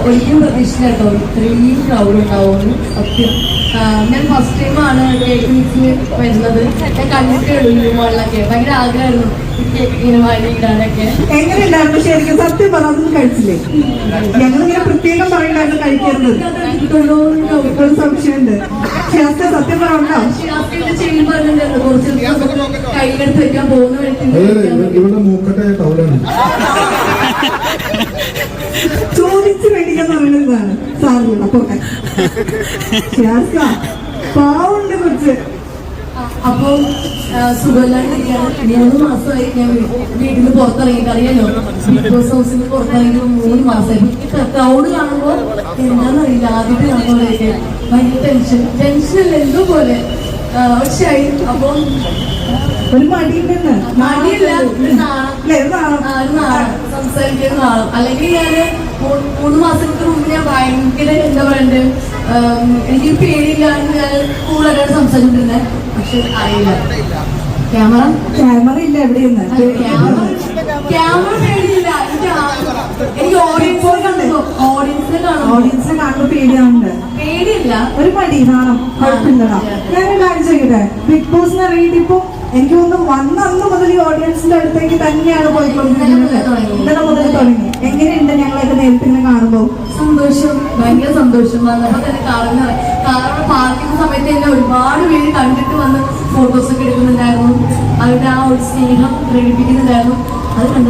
ഒരിക്കലും പ്രതീക്ഷിച്ചില്ല കേട്ടോ ഇത്രയും ക്രൗഡ് ഉണ്ടാവുമെന്ന്. സത്യം ഞാൻ ഫസ്റ്റ് ടൈമാണ് കേക്ക് മീറ്റ്സിന് വരുന്നത്. ഞാൻ കണ്ടിട്ടേ ഉള്ളൂ ലുലുമാളിലൊക്കെ. ഭയങ്കര ആഗ്രഹമായിരുന്നു ഈ കേക്ക് ഇങ്ങനെ വാങ്ങിയിടാനൊക്കെ. എങ്ങനെയുണ്ടായിരുന്നു ശരിക്കും? സത്യം പറഞ്ഞൊന്നും കഴിച്ചില്ലേ? ഞങ്ങളിങ്ങനെ പ്രത്യേകം പറയണ്ടായിരുന്നു കഴിക്കരുത്. ഒരു സംശയമുണ്ട്. സത്യം പറഞ്ഞോ? ചെയ്യും പറഞ്ഞിട്ടുണ്ടായിരുന്നു കുറച്ച് കയ്യിലെടുത്ത് വെക്കാൻ പോകുന്ന ചോദിച്ചു മേടിക്കാന്ന് പറയുന്നതാണ് സാറിന്. അപ്പൊ പാവുണ്ട് കുറച്ച്. അപ്പോൾ സുഖമില്ലാണ്ടിരിക്കുകയാണ്. 3 മാസമായി ഞാൻ വീട്ടിൽ നിന്ന് പുറത്തിറങ്ങിയിട്ട്. അറിയാലോ, ബിഗ് ബോസ് ഹൗസിൽ പുറത്തിറങ്ങിയിട്ട് 3 മാസമായി. ക്രൗഡ് കാണുമ്പോൾ എന്താണെന്നറിയില്ല, ആദ്യത്തെ കാണുമ്പോഴേക്ക് ഭയങ്കര ടെൻഷനല്ല എന്തോ പോലെ ഒച്ചയായി. അപ്പം ഒരു മടിയുണ്ടെന്ന്. മടിയല്ല, സംസാരിക്കുന്ന നാളും. അല്ലെങ്കിൽ ഞാന് 3 മാസങ്ങൾക്ക് മുമ്പ് ഞാൻ ഭയങ്കര എന്താ പറയണ്ടേ, എനിക്ക് പേടിയില്ലാണ്ട് ഞാൻ കൂടുതലായിട്ട് സംസാരിച്ചിരുന്നത്. പക്ഷെ അറിയില്ല, ക്യാമറ ഇല്ല എവിടെയെന്ന്. ക്യാമറ പേടിയില്ല. എനിക്ക് ഓഡിയൻസിനെ കാണുമ്പോ പേടിയാവുന്നുണ്ട്. പേടിയില്ല, ഒരു മടി നാണം. കുഴപ്പമില്ലടാ. ഞാനൊരു കാര്യം ചെയ്യട്ടെ, ബിഗ് ബോസിന് ഇറങ്ങിയിട്ട് ഇപ്പൊ എനിക്ക് തോന്നുന്നു വന്നന്ന് മുതൽ ഈ ഓഡിയൻസിന്റെ അടുത്തേക്ക് തന്നെയാണ് പോയിക്കൊണ്ടിരിക്കുന്നത്. ഇന്നലെ മുതൽ തുടങ്ങി. എങ്ങനെയുണ്ട് ഞങ്ങളൊക്കെ നേരത്തെ കാണുമ്പോ? സന്തോഷം, ഭയങ്കര സന്തോഷം. വന്നപ്പോ തന്നെ കാരണം പാർക്കുന്ന സമയത്ത് തന്നെ ഒരുപാട് പേര് കണ്ടിട്ട് വന്ന് ഫോട്ടോസൊക്കെ എടുക്കുന്നുണ്ടായിരുന്നു. അവരുടെ ആ ഒരു സ്നേഹം പ്രകടിപ്പിക്കുന്നുണ്ടായിരുന്നു. അത് കണ്ടു.